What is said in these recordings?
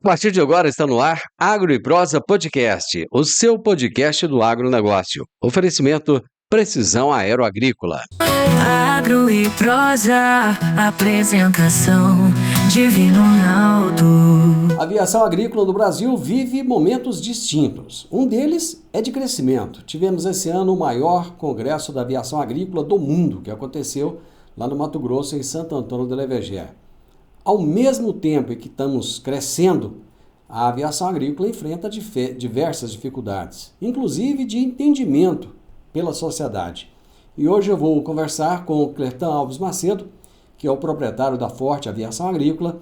A partir de agora está no ar Agro e Prosa Podcast, o seu podcast do agronegócio. Oferecimento Precisão Aeroagrícola. Agro e Prosa, apresentação Divino Ronaldo. A aviação agrícola do Brasil vive momentos distintos. Um deles é de crescimento. Tivemos esse ano o maior congresso da aviação agrícola do mundo, que aconteceu lá no Mato Grosso, em Santo Antônio do Leveger. Ao mesmo tempo em que estamos crescendo, a aviação agrícola enfrenta diversas dificuldades, inclusive de entendimento pela sociedade. E hoje eu vou conversar com o Clertan Alves Macedo, que é o proprietário da Forte Aviação Agrícola,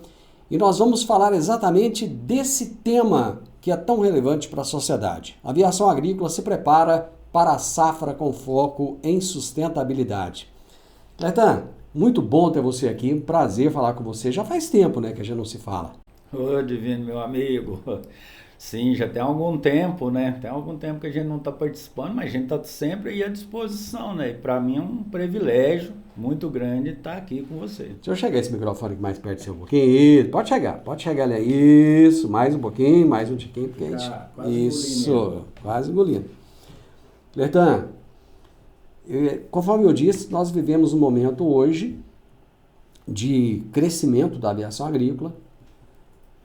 e nós vamos falar exatamente desse tema que é tão relevante para a sociedade. A aviação agrícola se prepara para a safra com foco em sustentabilidade. Clertan, muito bom ter você aqui, um prazer falar com você. Já faz tempo, né, que a gente não se fala. Ô, Divino, meu amigo. Sim, já tem algum tempo, né? Tem algum tempo que a gente não está participando, mas a gente está sempre aí à disposição, né? E para mim é um privilégio muito grande estar aqui com você. Deixa eu chegar esse microfone mais perto do seu um pouquinho. Isso, pode chegar ali. Isso, mais um pouquinho, mais um tiquinho, porque a gente... Isso, quase engolindo. Clertan, conforme eu disse, nós vivemos um momento hoje de crescimento da aviação agrícola,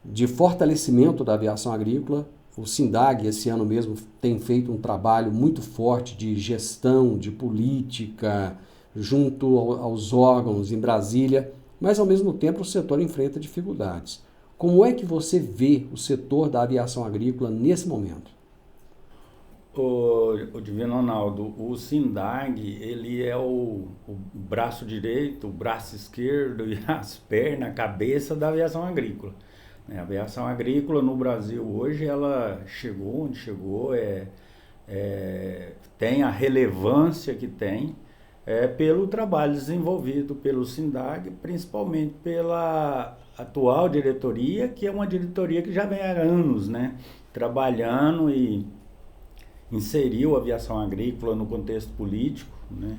de fortalecimento da aviação agrícola. O SINDAG, esse ano mesmo, tem feito um trabalho muito forte de gestão, de política, junto aos órgãos em Brasília, mas ao mesmo tempo o setor enfrenta dificuldades. Como é que você vê o setor da aviação agrícola nesse momento? O Divino Ronaldo, o SINDAG, ele é o braço direito, o braço esquerdo e as pernas, a cabeça da aviação agrícola. A aviação agrícola no Brasil hoje, ela chegou onde chegou, tem a relevância que tem, pelo trabalho desenvolvido pelo SINDAG, principalmente pela atual diretoria, que é uma diretoria que já vem há anos, né, trabalhando e inseriu a aviação agrícola no contexto político, né.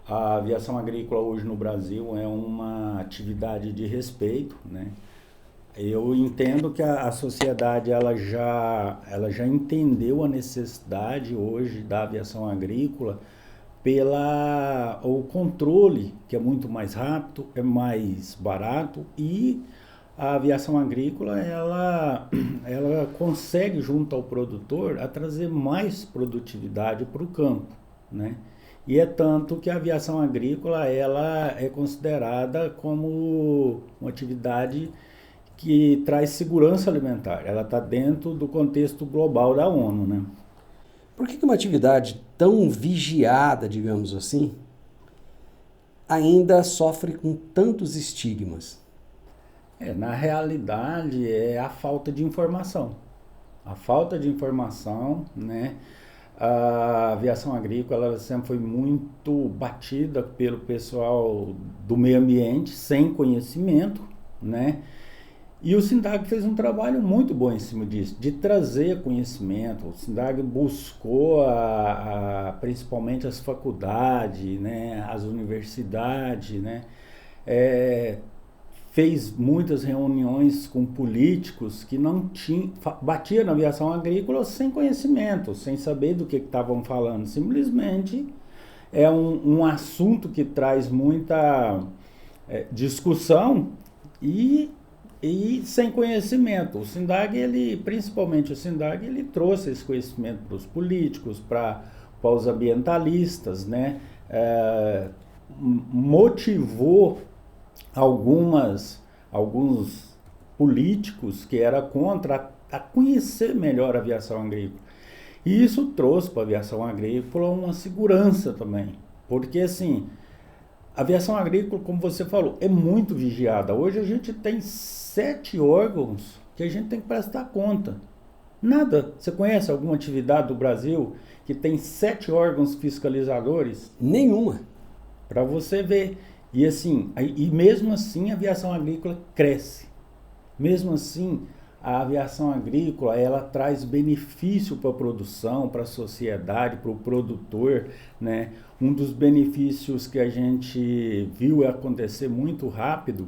A aviação agrícola hoje no Brasil é uma atividade de respeito, né. Eu entendo que a sociedade ela já entendeu a necessidade hoje da aviação agrícola o controle, que é muito mais rápido, é mais barato, e a aviação agrícola ela consegue, junto ao produtor, a trazer mais produtividade para o campo, né? E é tanto que a aviação agrícola ela é considerada como uma atividade que traz segurança alimentar. Ela está dentro do contexto global da ONU, né? Por que uma atividade tão vigiada, digamos assim, ainda sofre com tantos estigmas? Na realidade, é a falta de informação. A falta de informação, né? A aviação agrícola ela sempre foi muito batida pelo pessoal do meio ambiente, sem conhecimento, né? E o SINDAG fez um trabalho muito bom em cima disso, de trazer conhecimento. O SINDAG buscou principalmente as faculdades, né, as universidades, né, fez muitas reuniões com políticos que não batiam na aviação agrícola sem conhecimento, sem saber do que estavam falando. Simplesmente é um assunto que traz muita discussão e sem conhecimento. O SINDAG, principalmente o SINDAG, ele trouxe esse conhecimento para os políticos, para os ambientalistas, né? Motivou alguns políticos que eram contra a conhecer melhor a aviação agrícola. E isso trouxe para a aviação agrícola uma segurança também, porque assim, a aviação agrícola, como você falou, é muito vigiada. Hoje a gente tem 7 órgãos que a gente tem que prestar conta. Nada. Você conhece alguma atividade do Brasil que tem 7 órgãos fiscalizadores? Nenhuma. Para você ver. E assim, e mesmo assim a aviação agrícola cresce. Mesmo assim, a aviação agrícola ela traz benefício para a produção, para a sociedade, para o produtor, né? Um dos benefícios que a gente viu acontecer muito rápido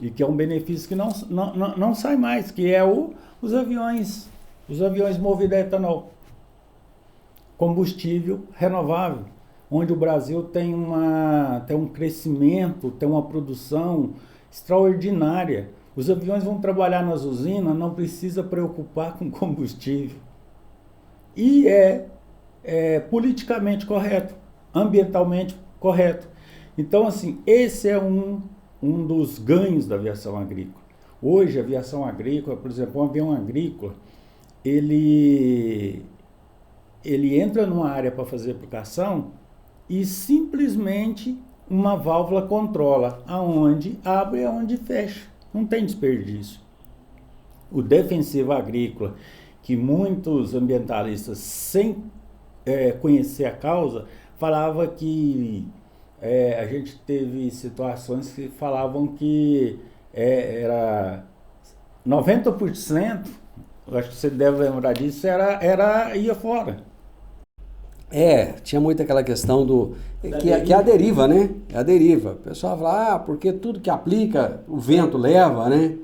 E que é um benefício que não sai mais, que é os aviões movidos a etanol. Combustível renovável, onde o Brasil tem um crescimento, tem uma produção extraordinária. Os aviões vão trabalhar nas usinas, não precisa preocupar com combustível. E é politicamente correto, ambientalmente correto. Então, assim, esse é um dos ganhos da aviação agrícola. Hoje, a aviação agrícola, por exemplo, um avião agrícola, ele entra numa área para fazer aplicação e simplesmente uma válvula controla aonde abre e aonde fecha. Não tem desperdício. O defensivo agrícola, que muitos ambientalistas, sem conhecer a causa, falava que a gente teve situações que falavam que era 90%, eu acho que você deve lembrar disso, ia fora. Tinha muito aquela questão que é a deriva, né? É a deriva. O pessoal fala, porque tudo que aplica, o vento leva, né?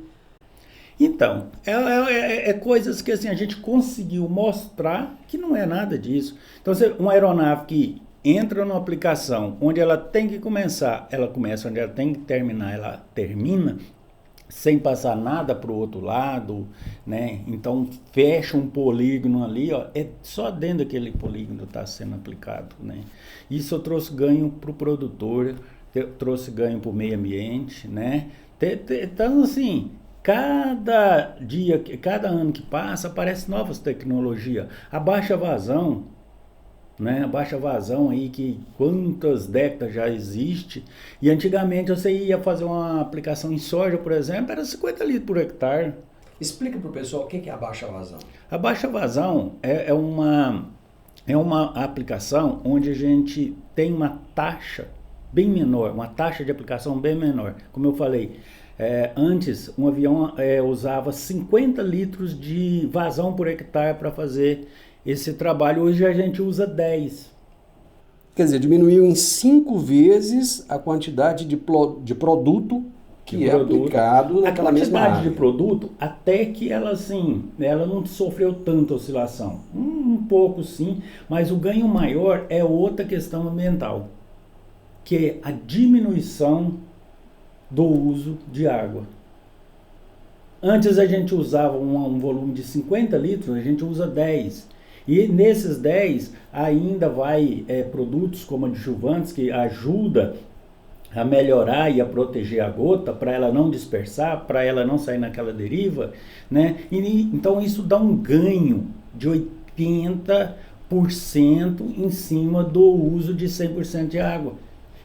Então, é coisas que assim, a gente conseguiu mostrar que não é nada disso. Então, uma aeronave que entra numa aplicação onde ela tem que começar, ela começa, onde ela tem que terminar, ela termina, sem passar nada para o outro lado, né? Então fecha um polígono ali, só dentro daquele polígono está sendo aplicado, né? Isso eu trouxe ganho para o produtor, trouxe ganho para o meio ambiente, né? Então, assim, cada dia, cada ano que passa, aparecem novas tecnologias. A baixa vazão, né? A baixa vazão aí, que quantas décadas já existe, e antigamente você ia fazer uma aplicação em soja, por exemplo, era 50 litros por hectare. Explica para o pessoal o que é a baixa vazão. A baixa vazão é uma aplicação onde a gente tem uma taxa bem menor, uma taxa de aplicação bem menor. Como eu falei, antes um avião usava 50 litros de vazão por hectare para fazer esse trabalho. Hoje a gente usa 10. Quer dizer, diminuiu em 5 vezes a quantidade de produto que é aplicado naquela mesma área. A quantidade de produto, até que ela não sofreu tanta oscilação. Um pouco sim, mas o ganho maior é outra questão ambiental, que é a diminuição do uso de água. Antes a gente usava um volume de 50 litros, a gente usa 10. E nesses 10 ainda vai produtos como adjuvantes que ajudam a melhorar e a proteger a gota para ela não dispersar, para ela não sair naquela deriva, né? Então isso dá um ganho de 80% em cima do uso de 100% de água.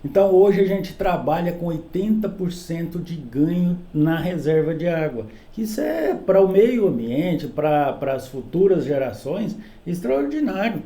Então hoje a gente trabalha com 80% de ganho na reserva de água. Isso é para o meio ambiente, para as futuras gerações, extraordinário.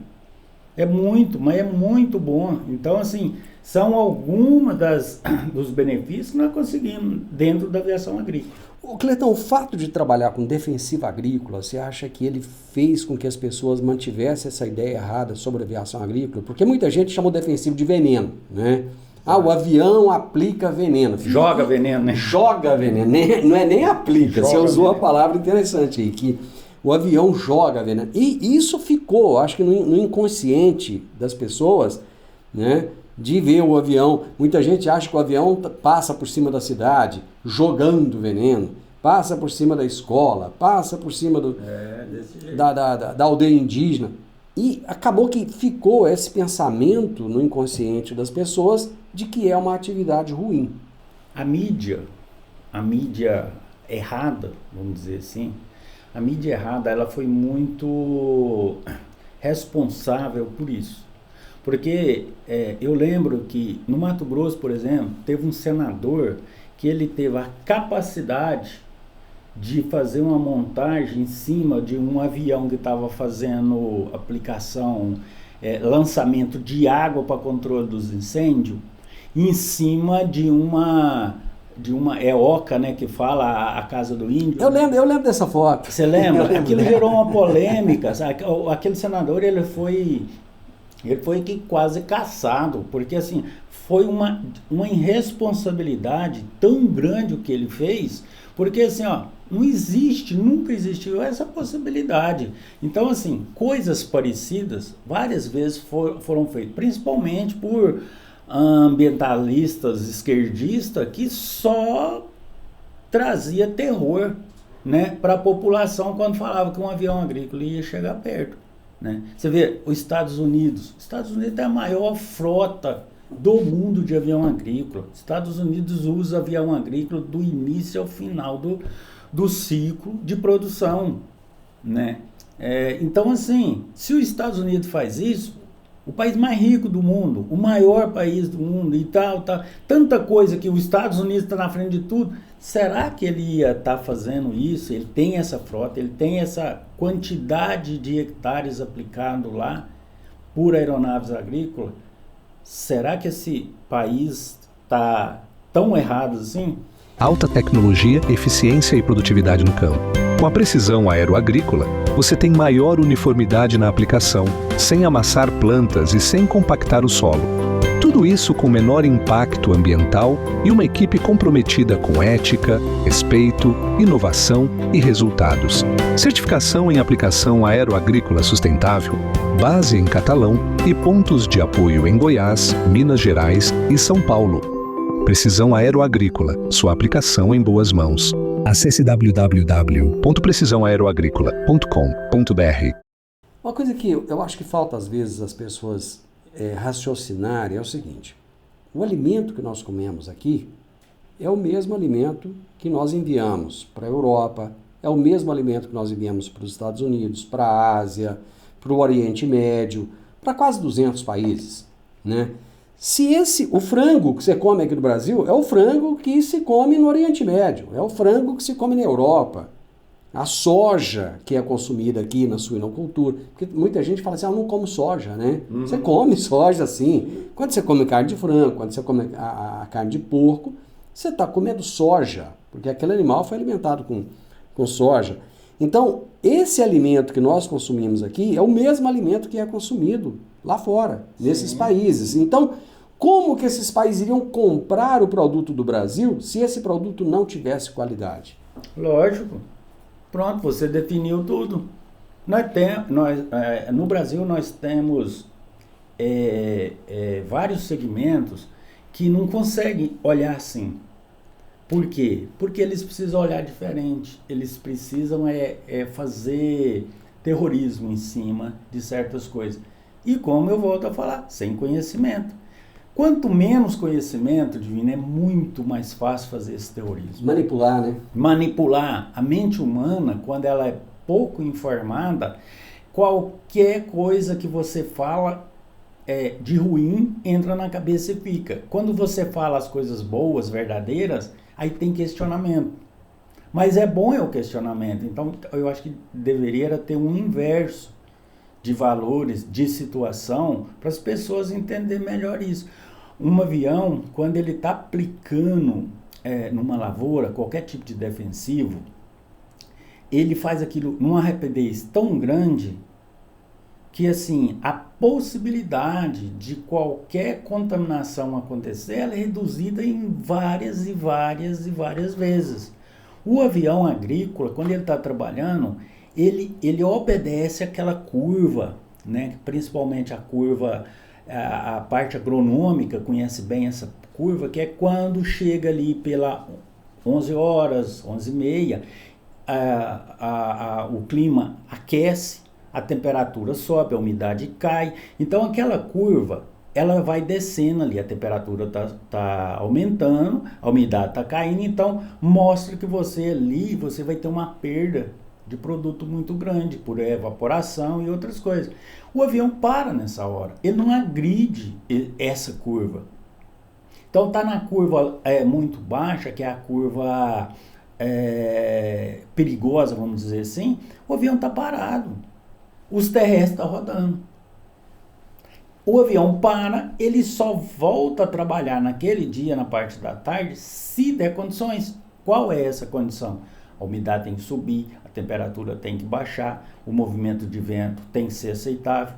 Mas é muito bom. Então, assim, são algumas dos benefícios que nós conseguimos dentro da aviação agrícola. Cletão, o fato de trabalhar com defensiva agrícola, você acha que ele fez com que as pessoas mantivessem essa ideia errada sobre a aviação agrícola? Porque muita gente chamou defensivo de veneno, né? O avião aplica veneno. Joga veneno, né? Joga veneno, não é nem aplica. Você usou a palavra interessante aí, que o avião joga veneno. E isso ficou, acho que no inconsciente das pessoas, né? De ver o avião. Muita gente acha que o avião passa por cima da cidade, jogando veneno, passa por cima da escola, passa por cima da aldeia indígena. E acabou que ficou esse pensamento no inconsciente das pessoas de que é uma atividade ruim. A mídia errada, vamos dizer assim, a mídia errada, ela foi muito responsável por isso. Porque eu lembro que no Mato Grosso, por exemplo, teve um senador que ele teve a capacidade de fazer uma montagem em cima de um avião que estava fazendo aplicação, lançamento de água para controle dos incêndios, em cima de uma EOCA, né, que fala a Casa do Índio. Eu lembro dessa foto. Você lembra? Aquilo gerou uma polêmica, sabe? Aquele senador, ele Ele foi que quase caçado, porque assim, foi uma irresponsabilidade tão grande o que ele fez, porque assim, ó, não existe, nunca existiu essa possibilidade. Então assim, coisas parecidas várias vezes foram feitas, principalmente por ambientalistas esquerdistas que só trazia terror, né, para a população quando falava que um avião agrícola ia chegar perto, né? Você vê os Estados Unidos é a maior frota do mundo de avião agrícola. Os Estados Unidos usa avião agrícola do início ao final do ciclo de produção, né? Então assim, se os Estados Unidos faz isso, o país mais rico do mundo, o maior país do mundo e tal, tanta coisa que os Estados Unidos está na frente de tudo, será que ele ia estar fazendo isso? Ele tem essa frota, ele tem essa quantidade de hectares aplicado lá por aeronaves agrícolas? Será que esse país está tão errado assim? Alta tecnologia, eficiência e produtividade no campo. Com a precisão aeroagrícola, você tem maior uniformidade na aplicação, sem amassar plantas e sem compactar o solo. Tudo isso com menor impacto ambiental e uma equipe comprometida com ética, respeito, inovação e resultados. Certificação em aplicação aeroagrícola sustentável, base em Catalão e pontos de apoio em Goiás, Minas Gerais e São Paulo. Precisão Aeroagrícola, sua aplicação em boas mãos. Acesse www.precisãoaeroagrícola.com.br. Uma coisa que eu acho que falta às vezes as pessoas raciocinarem é o seguinte: o alimento que nós comemos aqui é o mesmo alimento que nós enviamos para a Europa, é o mesmo alimento que nós enviamos para os Estados Unidos, para a Ásia, para o Oriente Médio, para quase 200 países, né? O frango que você come aqui no Brasil é o frango que se come no Oriente Médio, é o frango que se come na Europa, a soja que é consumida aqui na suinocultura, porque muita gente fala assim, não como soja, né? Você come soja sim, quando você come carne de frango, quando você come a carne de porco, você está comendo soja, porque aquele animal foi alimentado com soja. Então, esse alimento que nós consumimos aqui é o mesmo alimento que é consumido lá fora, nesses países. Então, como que esses países iriam comprar o produto do Brasil se esse produto não tivesse qualidade? Lógico. Pronto, você definiu tudo. No Brasil nós temos vários segmentos que não conseguem olhar assim. Por quê? Porque eles precisam olhar diferente. Eles precisam fazer terrorismo em cima de certas coisas. E como eu volto a falar, sem conhecimento. Quanto menos conhecimento, Divino, é muito mais fácil fazer esse terrorismo. Manipular, né? Manipular. A mente humana, quando ela é pouco informada, qualquer coisa que você fala de ruim entra na cabeça e fica. Quando você fala as coisas boas, verdadeiras, aí tem questionamento. Mas é bom o questionamento. Então, eu acho que deveria ter um inverso de valores, de situação, para as pessoas entenderem melhor isso. Um avião, quando ele está aplicando numa lavoura, qualquer tipo de defensivo, ele faz aquilo numa rapidez tão grande que assim, a possibilidade de qualquer contaminação acontecer, ela é reduzida em várias e várias e várias vezes. O avião agrícola, quando ele está trabalhando, ele obedece aquela curva, né? Principalmente a curva, a parte agronômica conhece bem essa curva, que é quando chega ali pela 11 horas, 11h30, o clima aquece, a temperatura sobe, a umidade cai. Então aquela curva, ela vai descendo ali, a temperatura tá aumentando, a umidade está caindo, então mostra que você vai ter uma perda de produto muito grande, por evaporação e outras coisas. O avião para nessa hora, ele não agride essa curva. Então está na curva muito baixa, que é a curva perigosa, vamos dizer assim, o avião está parado, os terrestres estão rodando. O avião para, ele só volta a trabalhar naquele dia, na parte da tarde, se der condições. Qual é essa condição? A umidade tem que subir, a temperatura tem que baixar, o movimento de vento tem que ser aceitável.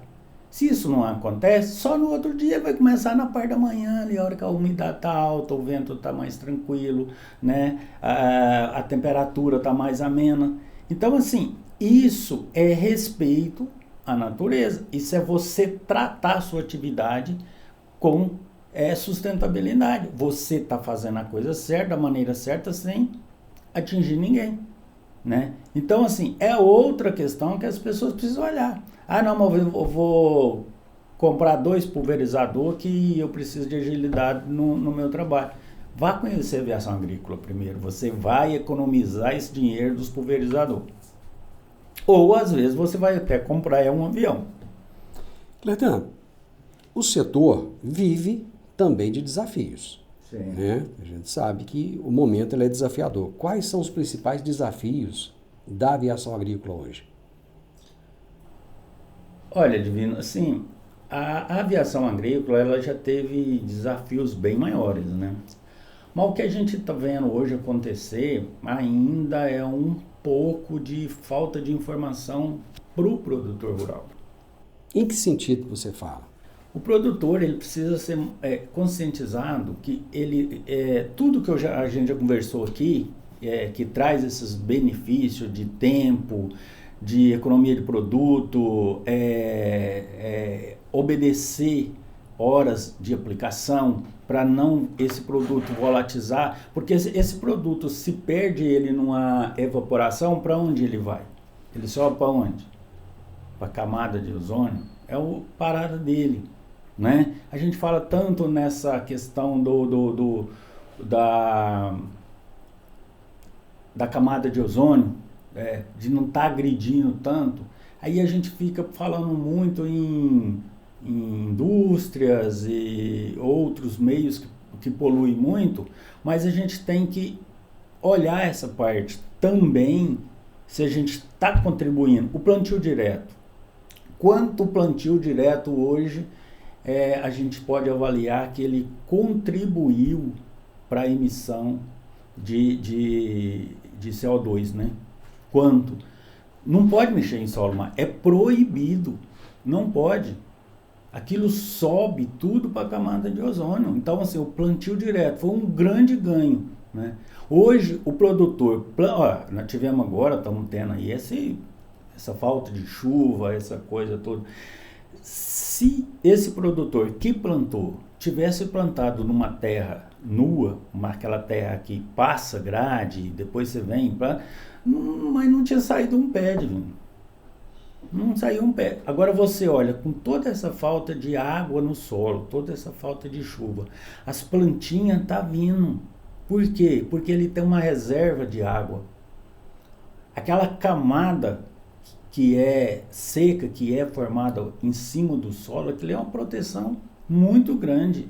Se isso não acontece, só no outro dia vai começar na parte da manhã, ali, a hora que a umidade está alta, o vento está mais tranquilo, né? A temperatura está mais amena. Então, assim, isso é respeito à natureza. Isso é você tratar a sua atividade com sustentabilidade. Você está fazendo a coisa certa, da maneira certa, sem atingir ninguém, né? Então, assim, é outra questão que as pessoas precisam olhar. Ah, não, mas eu vou comprar 2 pulverizadores que eu preciso de agilidade no meu trabalho. Vá conhecer a aviação agrícola primeiro. Você vai economizar esse dinheiro dos pulverizadores. Ou, às vezes, você vai até comprar um avião. Cleiton, o setor vive também de desafios. Sim. Né? A gente sabe que o momento ele é desafiador. Quais são os principais desafios da aviação agrícola hoje? Olha, Divino, assim, a aviação agrícola ela já teve desafios bem maiores, né? Mas o que a gente está vendo hoje acontecer ainda é um pouco de falta de informação para o produtor rural. Em que sentido você fala? O produtor ele precisa ser conscientizado que ele tudo que a gente já conversou aqui, que traz esses benefícios de tempo, de economia de produto, obedecer horas de aplicação para não esse produto volatilizar, porque esse produto, se perde ele numa evaporação, para onde ele vai? Ele sobe para onde? Para a camada de ozônio? É a parada dele, né? A gente fala tanto nessa questão da camada de ozônio, de não estar agredindo tanto, aí a gente fica falando muito em indústrias e outros meios que poluem muito, mas a gente tem que olhar essa parte também, se a gente está contribuindo. O plantio direto. Quanto o plantio direto hoje, a gente pode avaliar que ele contribuiu para a emissão de CO2, né? Quanto? Não pode mexer em solo, mas é proibido, não pode. Aquilo sobe tudo para a camada de ozônio. Então, assim, o plantio direto foi um grande ganho, né? Hoje, o produtor, nós tivemos agora, estamos tendo aí essa falta de chuva, essa coisa toda. Se esse produtor que plantou tivesse plantado numa terra nua, aquela terra que passa grade, depois você vem, mas não tinha saído um pé, não saiu um pé. Agora você olha, com toda essa falta de água no solo, toda essa falta de chuva, as plantinhas tá vindo. Por quê? Porque ele tem uma reserva de água. Aquela camada que é seca, que é formada em cima do solo, aquilo é uma proteção muito grande.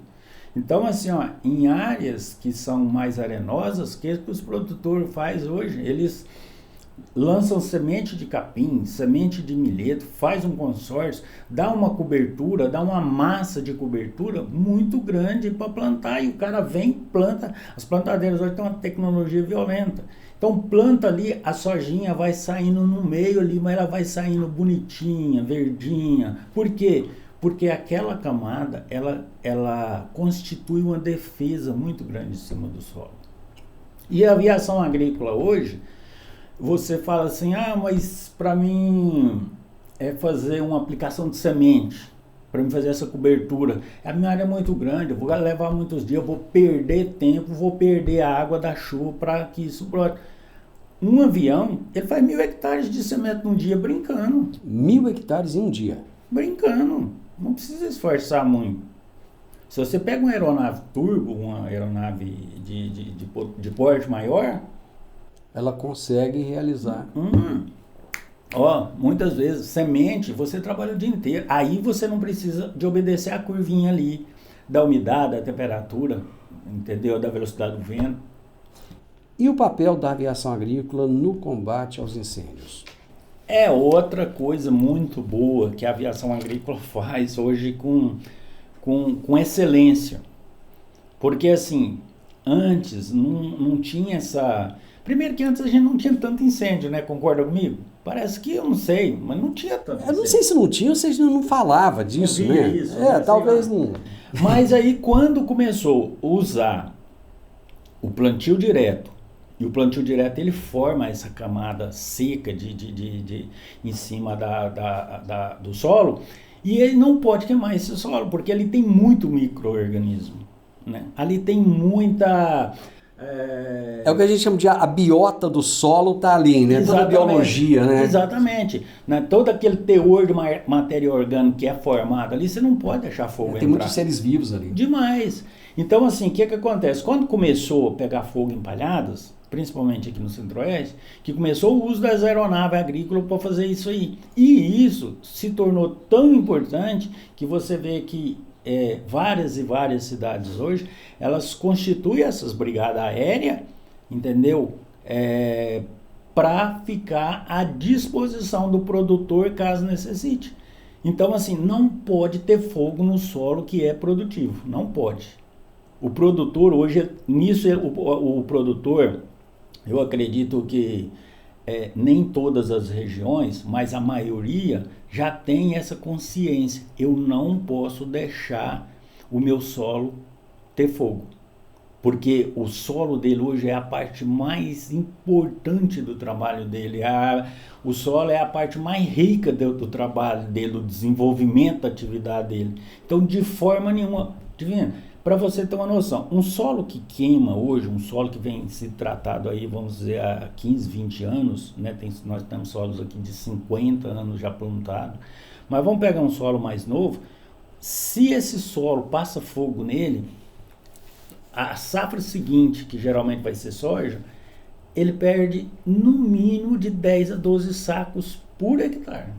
Então, assim, em áreas que são mais arenosas, o que os produtores fazem hoje? Eles lançam semente de capim, semente de milheto, faz um consórcio, dá uma cobertura, dá uma massa de cobertura muito grande para plantar, e o cara vem e planta. As plantadeiras hoje têm uma tecnologia violenta. Então planta ali, a sojinha vai saindo no meio ali, mas ela vai saindo bonitinha, verdinha. Por quê? Porque aquela camada, ela constitui uma defesa muito grande em cima do solo. E a aviação agrícola hoje, você fala assim, mas para mim é fazer uma aplicação de semente, para mim fazer essa cobertura. A minha área é muito grande, eu vou levar muitos dias, eu vou perder tempo, vou perder a água da chuva para que isso brote. Um avião, ele faz 1.000 hectares de semente num dia brincando. 1.000 hectares em um dia? Brincando, não precisa esforçar muito. Se você pega uma aeronave turbo, uma aeronave de porte maior, ela consegue realizar. Muitas vezes, semente, você trabalha o dia inteiro. Aí você não precisa de obedecer a curvinha ali, da umidade, da temperatura, entendeu? Da velocidade do vento. E o papel da aviação agrícola no combate aos incêndios? É outra coisa muito boa que a aviação agrícola faz hoje com excelência. Porque, assim, antes não tinha essa... Primeiro que antes a gente não tinha tanto incêndio, né? Concorda comigo? Parece que, eu não sei, mas não tinha tanto. Eu não sei se não tinha ou se não falava disso, Não via né? isso, né? Talvez Sei lá. não... Mas aí, quando começou a usar o plantio direto, e o plantio direto ele forma essa camada seca em cima do solo, e ele não pode queimar esse solo, porque ele tem muito micro-organismo, né? Ali tem muita... É o que a gente chama de a biota do solo tá ali, né? Toda a biologia, né? Exatamente. Né? Todo aquele teor de matéria orgânica que é formado ali, você não pode deixar fogo entrar. Tem muitos seres vivos ali. Demais. Então, assim, o que acontece? Quando começou a pegar fogo em Palhadas, principalmente aqui no Centro-Oeste, que começou o uso das aeronaves agrícolas para fazer isso aí. E isso se tornou tão importante que você vê que várias e várias cidades hoje, elas constituem essas brigadas aéreas, entendeu? Para ficar à disposição do produtor caso necessite. Então, assim, não pode ter fogo no solo que é produtivo, não pode. O produtor hoje, o produtor, eu acredito que nem todas as regiões, mas a maioria já tem essa consciência. Eu não posso deixar o meu solo ter fogo, porque o solo dele hoje é a parte mais importante do trabalho dele. O solo é a parte mais rica do trabalho dele, do desenvolvimento da atividade dele. Então, de forma nenhuma, para você ter uma noção, um solo que queima hoje, um solo que vem se tratado aí, vamos dizer, há 15, 20 anos, né? Nós temos solos aqui de 50 anos já plantados, mas vamos pegar um solo mais novo. Se esse solo passa fogo nele, a safra seguinte, que geralmente vai ser soja, ele perde no mínimo de 10 a 12 sacos por hectare.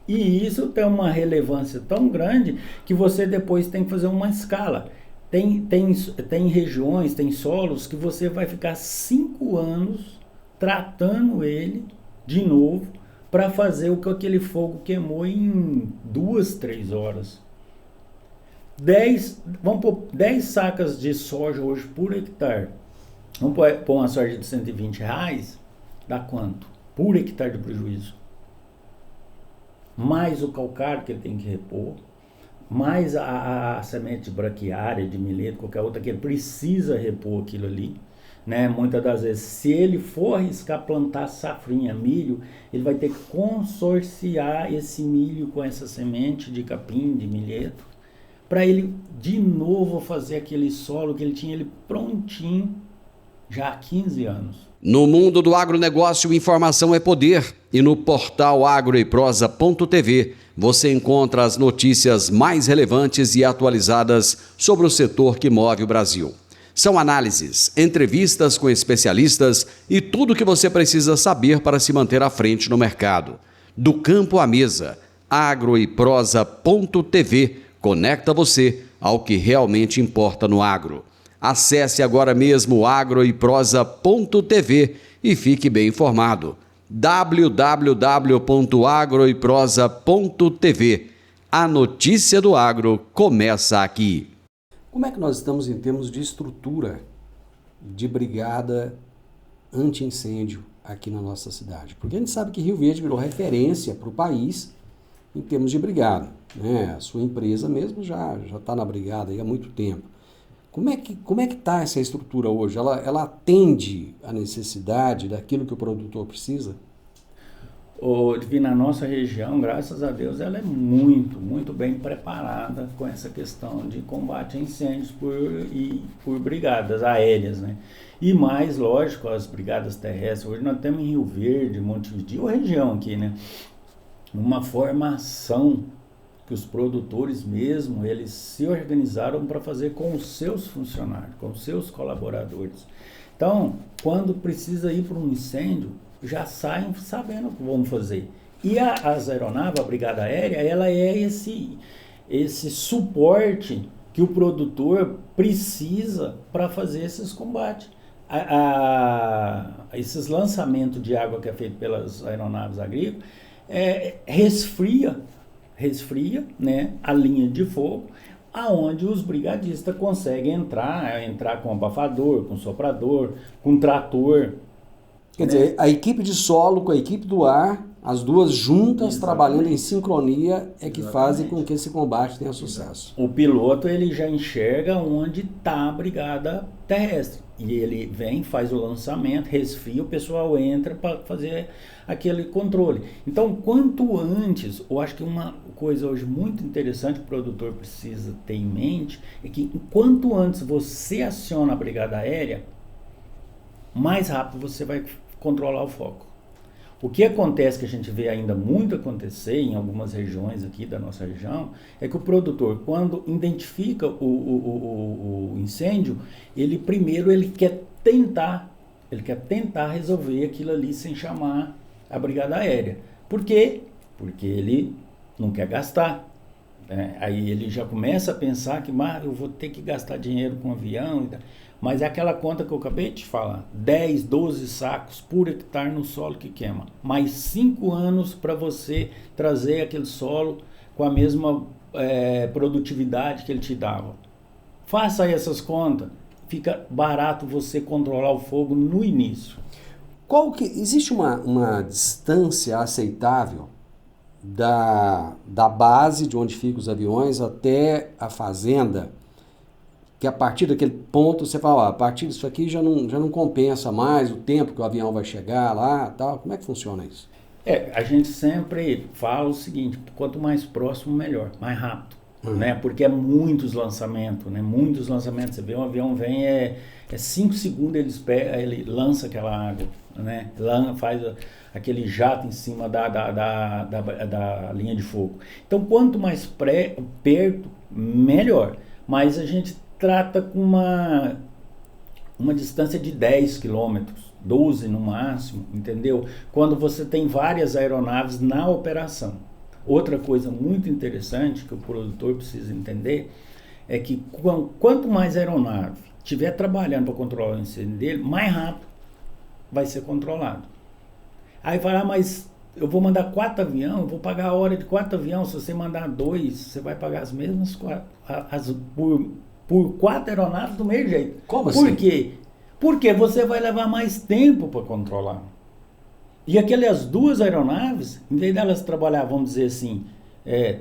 E isso tem uma relevância tão grande que você depois tem que fazer uma escala. Tem regiões, tem solos que você vai ficar 5 anos tratando ele de novo para fazer o que aquele fogo queimou em 2, 3 horas. Vamos pôr 10 sacas de soja hoje por hectare. Vamos pôr uma soja de R$120, dá quanto? Por hectare de prejuízo. Mais o calcário que ele tem que repor, mais a semente braquiária, de milheto, qualquer outra que ele precisa repor aquilo ali, né? Muitas das vezes, se ele for arriscar plantar safrinha, milho, ele vai ter que consorciar esse milho com essa semente de capim, de milheto, para ele de novo fazer aquele solo que ele tinha ele prontinho já há 15 anos. No mundo do agronegócio, informação é poder. E no portal agroeprosa.tv você encontra as notícias mais relevantes e atualizadas sobre o setor que move o Brasil. São análises, entrevistas com especialistas e tudo o que você precisa saber para se manter à frente no mercado. Do campo à mesa, agroeprosa.tv conecta você ao que realmente importa no agro. Acesse agora mesmo agroeprosa.tv e fique bem informado. www.agroeprosa.tv. A notícia do agro começa aqui. Como é que nós estamos em termos de estrutura de brigada anti-incêndio aqui na nossa cidade? Porque a gente sabe que Rio Verde virou referência para o país em termos de brigada, né? A sua empresa mesmo já está na brigada aí há muito tempo. Como é que está essa estrutura hoje? Ela atende à necessidade daquilo que o produtor precisa? Divino, a nossa região, graças a Deus, ela é muito, muito bem preparada com essa questão de combate a incêndios por brigadas aéreas, né? E mais, lógico, as brigadas terrestres. Hoje nós temos em Rio Verde, Montevidéu, a região aqui, né? Uma formação que os produtores mesmo, eles se organizaram para fazer com os seus funcionários, com os seus colaboradores. Então, quando precisa ir para um incêndio, já saem sabendo o que vão fazer. E as aeronaves, a brigada aérea, ela é esse suporte que o produtor precisa para fazer esses combates. Esses lançamentos de água que é feito pelas aeronaves agrícolas, resfria, né, a linha de fogo, aonde os brigadistas conseguem entrar com abafador, com soprador, com trator. Quer dizer, a equipe de solo com a equipe do ar As duas juntas, Exatamente. trabalhando em sincronia, é que Exatamente. fazem com que esse combate tenha sucesso. O piloto, ele já enxerga onde está a brigada terrestre. E ele vem, faz o lançamento, resfria, o pessoal entra para fazer aquele controle. Então, quanto antes, eu acho que uma coisa hoje muito interessante que o produtor precisa ter em mente é que quanto antes você aciona a brigada aérea, mais rápido você vai controlar o foco. O que acontece, que a gente vê ainda muito acontecer em algumas regiões aqui da nossa região, é que o produtor, quando identifica o incêndio, ele primeiro quer tentar resolver aquilo ali sem chamar a brigada aérea. Por quê? Porque ele não quer gastar. Né? Aí ele já começa a pensar que eu vou ter que gastar dinheiro com avião e tal. Mas é aquela conta que eu acabei de falar, 10, 12 sacos por hectare no solo que queima, mais 5 anos para você trazer aquele solo com a mesma produtividade que ele te dava. Faça aí essas contas, fica barato você controlar o fogo no início. Existe uma distância aceitável da base de onde ficam os aviões até a fazenda, que a partir daquele ponto você fala, a partir disso aqui já não compensa mais o tempo que o avião vai chegar lá, tal. Como é que funciona isso? A gente sempre fala o seguinte, quanto mais próximo, melhor, mais rápido, né? Porque é muitos lançamentos, né? Muitos lançamentos, você vê um avião vem, 5 segundos ele lança aquela água, né? Faz aquele jato em cima da linha de fogo. Então, quanto mais perto, melhor. Mas a gente trata com uma distância de 10 quilômetros, 12 no máximo, entendeu? Quando você tem várias aeronaves na operação. Outra coisa muito interessante que o produtor precisa entender é que quanto mais aeronave estiver trabalhando para controlar o incêndio dele, mais rápido vai ser controlado. Aí fala, mas eu vou mandar 4 aviões, eu vou pagar a hora de 4 aviões, se você mandar 2, você vai pagar as mesmas 4, por 4 aeronaves do mesmo jeito. Como assim? Por quê? Porque você vai levar mais tempo para controlar. E aquelas 2 aeronaves, em vez delas trabalhar, vamos dizer assim,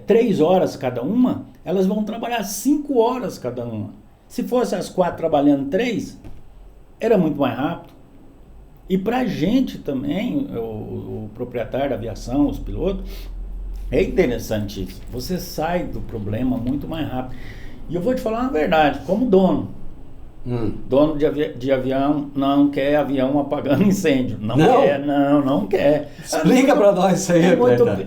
3 horas cada uma, elas vão trabalhar 5 horas cada uma. Se fosse as 4 trabalhando 3, era muito mais rápido. E para a gente também, o proprietário da aviação, os pilotos, é interessante isso. Você sai do problema muito mais rápido. E eu vou te falar uma verdade, como dono. Dono de avião não quer avião apagando incêndio. Não quer. Explica para nós isso aí.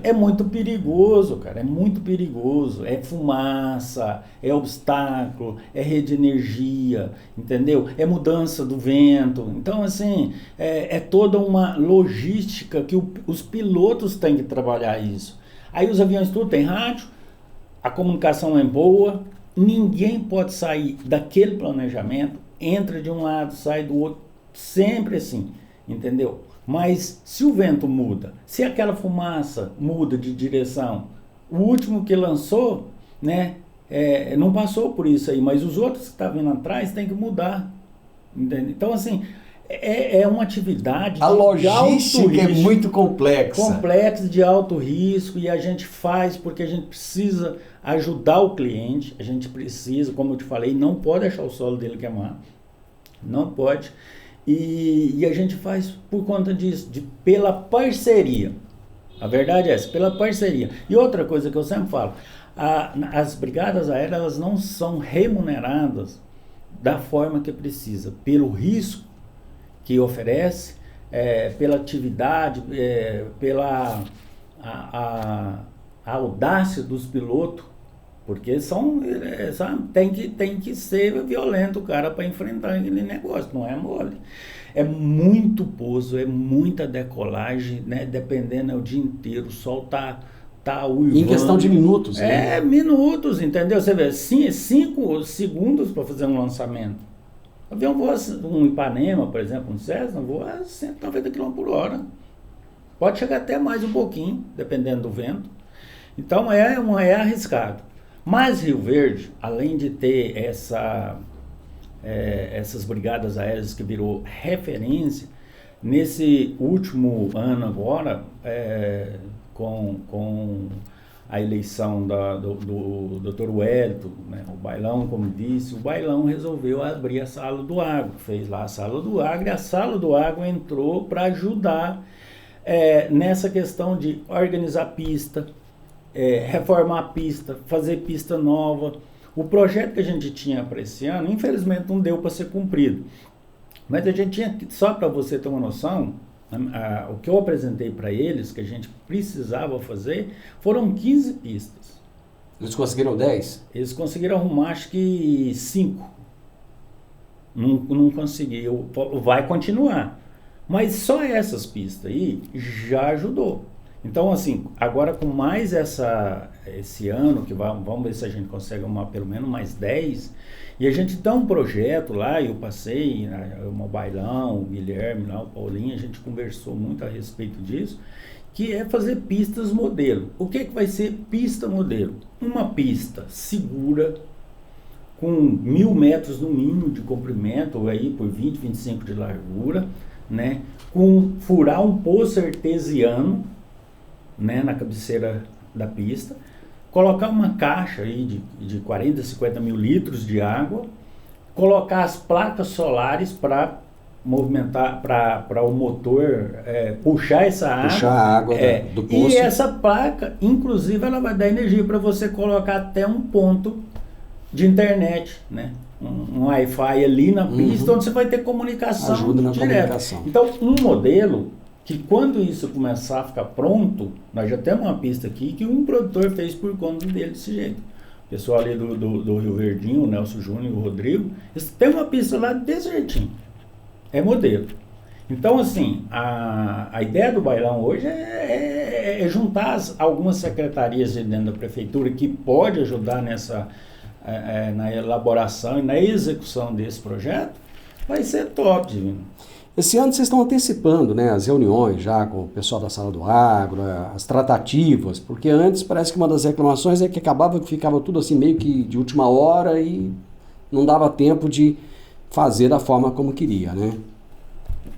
É muito perigoso, cara. É muito perigoso. É fumaça, é obstáculo, é rede de energia, entendeu? É mudança do vento. Então, assim, é toda uma logística que os pilotos têm que trabalhar isso. Aí os aviões tudo tem rádio, a comunicação é boa, ninguém pode sair daquele planejamento, entra de um lado, sai do outro, sempre assim, entendeu? Mas se o vento muda, se aquela fumaça muda de direção, o último que lançou, né, não passou por isso aí, mas os outros que estavam vindo atrás têm que mudar, entendeu? Então, assim, é uma atividade a logística é muito complexa. Complexa, de alto risco, e a gente faz porque a gente precisa ajudar o cliente, a gente precisa, como eu te falei, não pode deixar o solo dele queimar, não pode, e a gente faz por conta disso, pela parceria. A verdade é essa, pela parceria. E outra coisa que eu sempre falo, as brigadas aéreas, elas não são remuneradas da forma que precisa, pelo risco que oferece, pela atividade, pela a audácia dos pilotos, porque tem que ser violento o cara para enfrentar aquele negócio, não é mole. É muito pouso, é muita decolagem, né? Dependendo, é o dia inteiro, o sol tá uivando. Em questão de minutos. Né? Minutos, entendeu? Você vê, 5 segundos para fazer um lançamento. O avião voa, um Ipanema, por exemplo, um Cessna, voa a 190 km por hora. Pode chegar até mais um pouquinho, dependendo do vento. Então é arriscado. Mas Rio Verde, além de ter essas brigadas aéreas que virou referência, Nesse último ano agora, com a eleição do Dr. Wellington, né, o Bailão, como disse, o Bailão resolveu abrir a Sala do Agro, fez lá a Sala do Agro, e a Sala do Agro entrou para ajudar nessa questão de organizar pista, reformar a pista, fazer pista nova. O projeto que a gente tinha para esse ano, infelizmente não deu para ser cumprido, mas a gente tinha, só para você ter uma noção, o que eu apresentei para eles, que a gente precisava fazer, foram 15 pistas. Eles conseguiram 10? Eles conseguiram arrumar, acho que 5. Não conseguiu. Vai continuar. Mas só essas pistas aí já ajudou. Então, assim, agora com mais esse ano, que vamos ver se a gente consegue arrumar pelo menos mais 10, e a gente tem um projeto lá, eu passei, o Bailão, o Guilherme, lá, o Paulinho, a gente conversou muito a respeito disso, que é fazer pistas modelo. O que vai ser pista modelo? Uma pista segura, com 1.000 metros no mínimo de comprimento, aí por 20, 25 de largura, né? Com furar um poço artesiano, né, na cabeceira da pista, colocar uma caixa aí de 40, 50 mil litros de água, colocar as placas solares para movimentar, para o motor puxar essa água. Puxar a água do poço. E essa placa, inclusive, ela vai dar energia para você colocar até um ponto de internet, né? Um Wi-Fi ali na pista, onde você vai ter comunicação ajuda na direta. comunicação. Então, um modelo que quando isso começar a ficar pronto, nós já temos uma pista aqui que um produtor fez por conta dele desse jeito. O pessoal ali do Rio Verdinho, o Nelson Júnior e o Rodrigo, eles têm uma pista lá desse jeitinho. É modelo. Então, assim, a ideia do Bailão hoje é juntar algumas secretarias dentro da prefeitura que pode ajudar na elaboração e na execução desse projeto. Vai ser top, Divino. Esse ano vocês estão antecipando, né, as reuniões já com o pessoal da Sala do Agro, as tratativas, porque antes parece que uma das reclamações é que ficava tudo assim meio que de última hora e não dava tempo de fazer da forma como queria, né?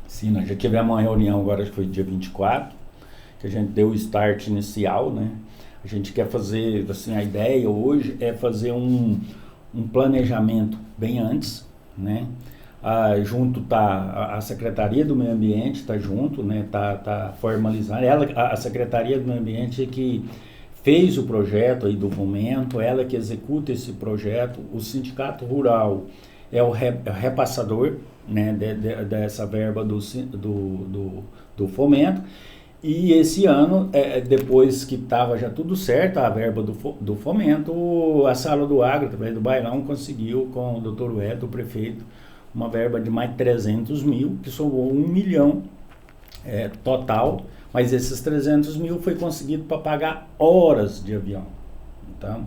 Sim, nós já tivemos uma reunião agora, acho que foi dia 24, que a gente deu o start inicial, né? A gente quer fazer, assim, a ideia hoje é fazer um planejamento bem antes, né? Junto tá a Secretaria do Meio Ambiente, tá junto, né? Tá formalizando. A Secretaria do Meio Ambiente é que fez o projeto aí do fomento, ela que executa esse projeto. O Sindicato Rural é o repassador, né, dessa verba do fomento. E esse ano, depois que estava já tudo certo, a verba do fomento, a Sala do Agro, através do Bailão, conseguiu com o Dr. Wellington, o prefeito, uma verba de mais de 300 mil, que somou 1 milhão total, mas esses 300 mil foi conseguido para pagar horas de avião. Então,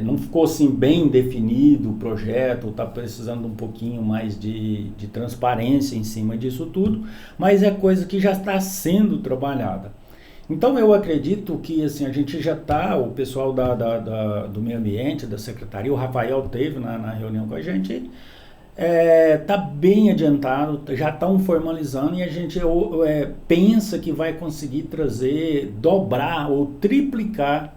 não ficou assim bem definido o projeto, está precisando um pouquinho mais de transparência em cima disso tudo, mas é coisa que já está sendo trabalhada. Então eu acredito que assim, a gente já está, o pessoal do meio ambiente, da secretaria, o Rafael teve na reunião com a gente, está bem adiantado, já estão formalizando e a gente pensa que vai conseguir dobrar ou triplicar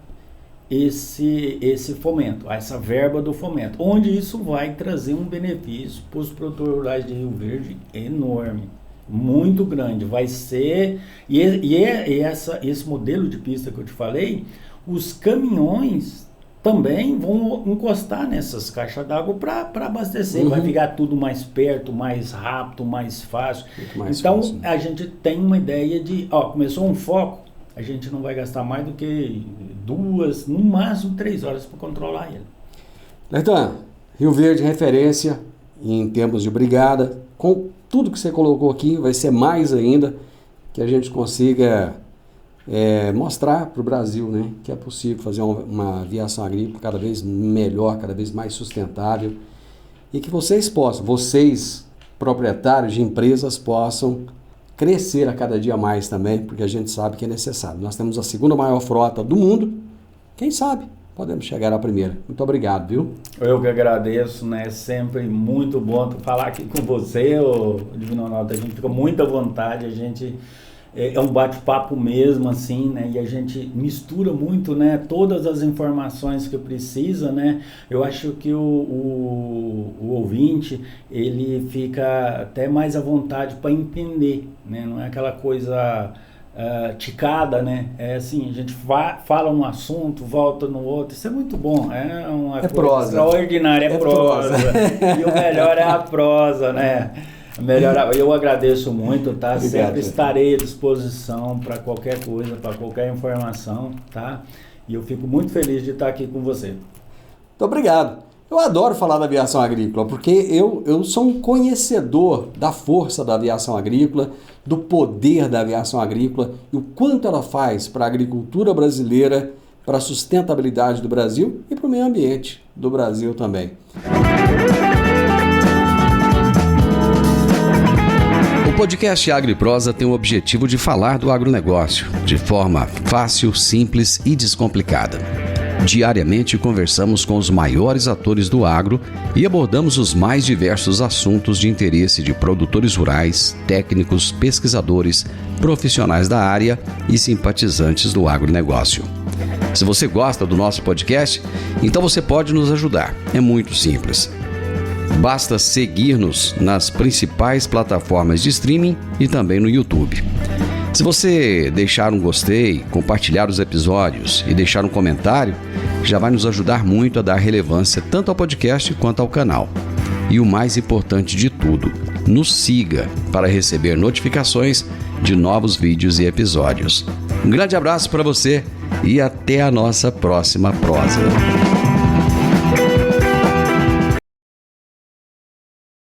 esse fomento, essa verba do fomento, onde isso vai trazer um benefício para os produtores rurais de Rio Verde enorme, muito grande. Vai ser, esse modelo de pista que eu te falei, os caminhões também vão encostar nessas caixas d'água para abastecer, vai ficar tudo mais perto, mais rápido, mais fácil. Então fácil, né? A gente tem uma ideia de, começou um foco, a gente não vai gastar mais do que 2, no máximo 3 horas para controlar ele. Bertan, Rio Verde referência em termos de brigada, com tudo que você colocou aqui, vai ser mais ainda que a gente consiga mostrar para o Brasil, né, que é possível fazer uma aviação agrícola cada vez melhor, cada vez mais sustentável e que vocês proprietários de empresas, possam crescer a cada dia mais também, porque a gente sabe que é necessário. Nós temos a segunda maior frota do mundo, quem sabe podemos chegar à primeira. Muito obrigado, viu? Eu que agradeço, né? É sempre muito bom falar aqui com você, Divino Ronaldo. A gente fica muito à vontade, a gente... É um bate-papo mesmo, assim, né? E a gente mistura muito, né? Todas as informações que precisa, né? Eu acho que o ouvinte, ele fica até mais à vontade para entender, né? Não é aquela coisa ticada, né? É assim, a gente fala um assunto, volta no outro. Isso é muito bom. É uma coisa prosa. Extraordinária, é prosa. E o melhor é a prosa, né? Eu agradeço muito, tá? Obrigado, sempre estarei à disposição para qualquer coisa, para qualquer informação, tá? E eu fico muito feliz de estar aqui com você. Muito obrigado. Eu adoro falar da aviação agrícola, porque eu sou um conhecedor da força da aviação agrícola, do poder da aviação agrícola e o quanto ela faz para a agricultura brasileira, para a sustentabilidade do Brasil e para o meio ambiente do Brasil também. O podcast Agro e Prosa tem o objetivo de falar do agronegócio de forma fácil, simples e descomplicada. Diariamente conversamos com os maiores atores do agro e abordamos os mais diversos assuntos de interesse de produtores rurais, técnicos, pesquisadores, profissionais da área e simpatizantes do agronegócio. Se você gosta do nosso podcast, então você pode nos ajudar. É muito simples. Basta seguir-nos nas principais plataformas de streaming e também no YouTube. Se você deixar um gostei, compartilhar os episódios e deixar um comentário, já vai nos ajudar muito a dar relevância tanto ao podcast quanto ao canal. E o mais importante de tudo, nos siga para receber notificações de novos vídeos e episódios. Um grande abraço para você e até a nossa próxima prosa.